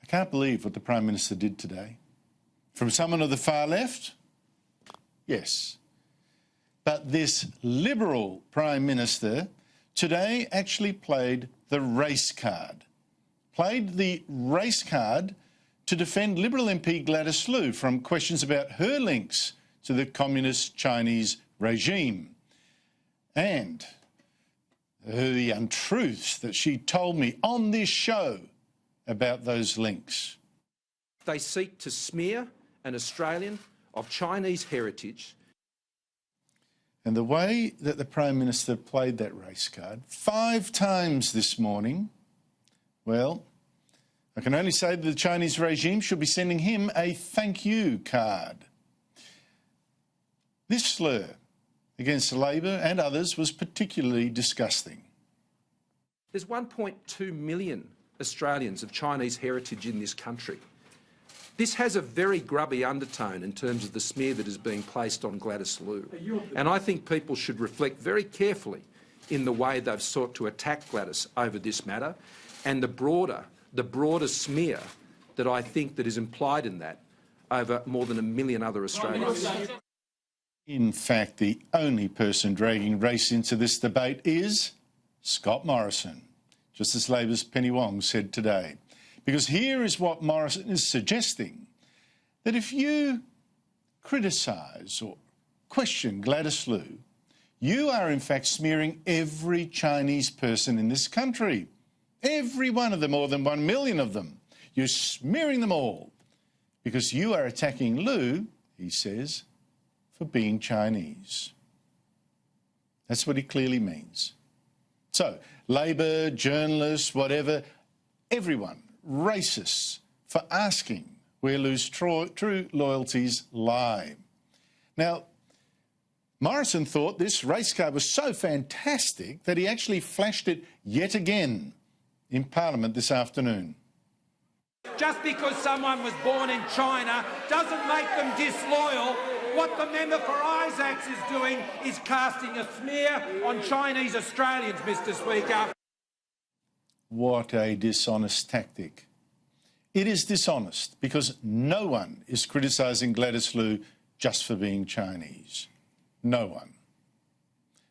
can't believe what the Prime Minister did today. From someone of the far left? Yes. But this Liberal Prime Minister today actually played the race card. Played the race card to defend Liberal MP Gladys Liu from questions about her links to the communist Chinese regime and the untruths that she told me on this show about those links. They seek to smear an Australian of Chinese heritage. And the way that the Prime Minister played that race card 5 times this morning, well, I can only say that the Chinese regime should be sending him a thank you card. This slur against Labor and others was particularly disgusting. There's 1.2 million Australians of Chinese heritage in this country. This has a very grubby undertone in terms of the smear that is being placed on Gladys Liu. And I think people should reflect very carefully in the way they've sought to attack Gladys over this matter and the broader smear that I think that is implied in that over more than 1 million other Australians. In fact, the only person dragging race into this debate is Scott Morrison, just as Labor's Penny Wong said today. Because here is what Morrison is suggesting, that if you criticise or question Gladys Liu, you are in fact smearing every Chinese person in this country. Every one of them, more than 1 million of them. You're smearing them all because you are attacking Liu, he says, for being Chinese. That's what he clearly means. So, Labor, journalists, whatever, everyone, racists, for asking where Liu's true loyalties lie. Now, Morrison thought this race card was so fantastic that he actually flashed it yet again in Parliament this afternoon. Just because someone was born in China doesn't make them disloyal. What the member for Isaacs is doing is casting a smear on Chinese Australians, Mr. Speaker. What a dishonest tactic. It is dishonest because no one is criticising Gladys Liu just for being Chinese. No one.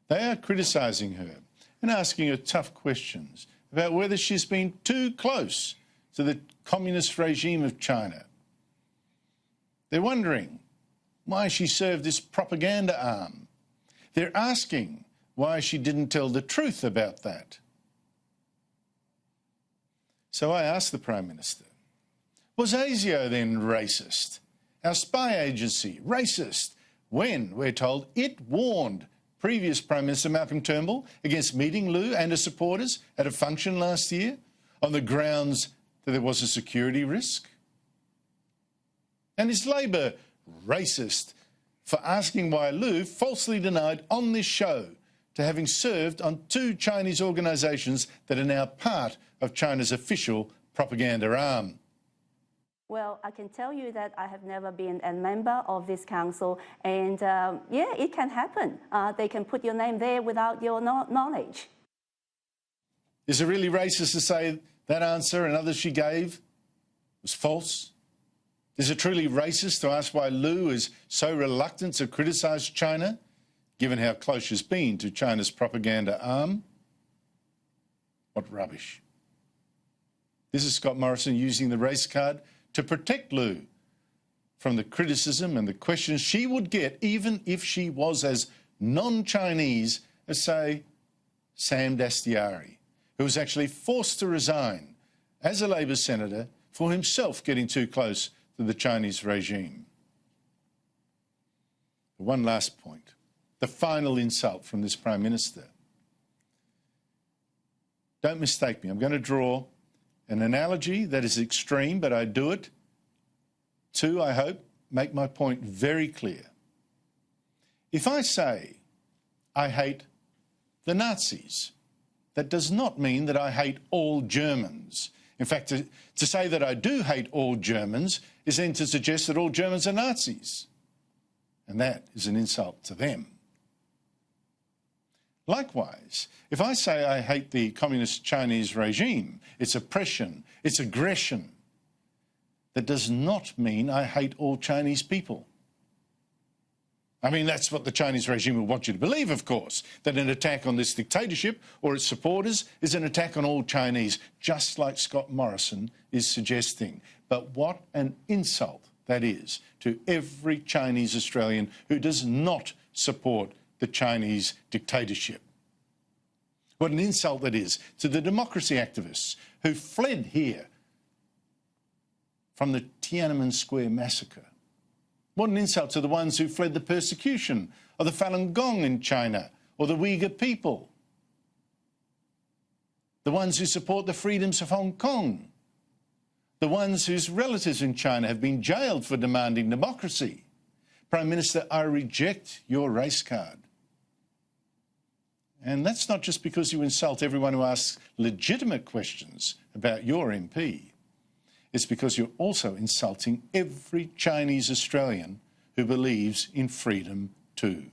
They are criticising her and asking her tough questions about whether she's been too close to the communist regime of China. They're wondering why she served this propaganda arm. They're asking why she didn't tell the truth about that. So I asked the Prime Minister, was ASIO then racist? Our spy agency racist when, we're told, it warned previous Prime Minister Malcolm Turnbull against meeting Liu and her supporters at a function last year on the grounds that there was a security risk? And is Labor racist for asking why Liu falsely denied on this show to having served on 2 Chinese organisations that are now part of China's official propaganda arm? Well, I can tell you that I have never been a member of this council, and yeah, it can happen. They can put your name there without your knowledge. Is it really racist to say that answer and others she gave was false? Is it truly racist to ask why Liu is so reluctant to criticise China, given how close she's been to China's propaganda arm? What rubbish. This is Scott Morrison using the race card to protect Liu from the criticism and the questions she would get even if she was as non-Chinese as, say, Sam Dastyari, who was actually forced to resign as a Labor senator for himself getting too close to the Chinese regime. One last point, the final insult from this Prime Minister. Don't mistake me, I'm going to draw an analogy that is extreme, but I do it to, I hope, make my point very clear. If I say I hate the Nazis, that does not mean that I hate all Germans. In fact, to say that I do hate all Germans is then to suggest that all Germans are Nazis. And that is an insult to them. Likewise, if I say I hate the communist Chinese regime, its oppression, its aggression, that does not mean I hate all Chinese people. I mean, that's what the Chinese regime will want you to believe, of course, that an attack on this dictatorship or its supporters is an attack on all Chinese, just like Scott Morrison is suggesting. But what an insult that is to every Chinese Australian who does not support the Chinese dictatorship. What an insult that is to the democracy activists who fled here from the Tiananmen Square massacre. What an insult to the ones who fled the persecution of the Falun Gong in China or the Uyghur people. The ones who support the freedoms of Hong Kong. The ones whose relatives in China have been jailed for demanding democracy. Prime Minister, I reject your race card. And that's not just because you insult everyone who asks legitimate questions about your MP. It's because you're also insulting every Chinese Australian who believes in freedom too.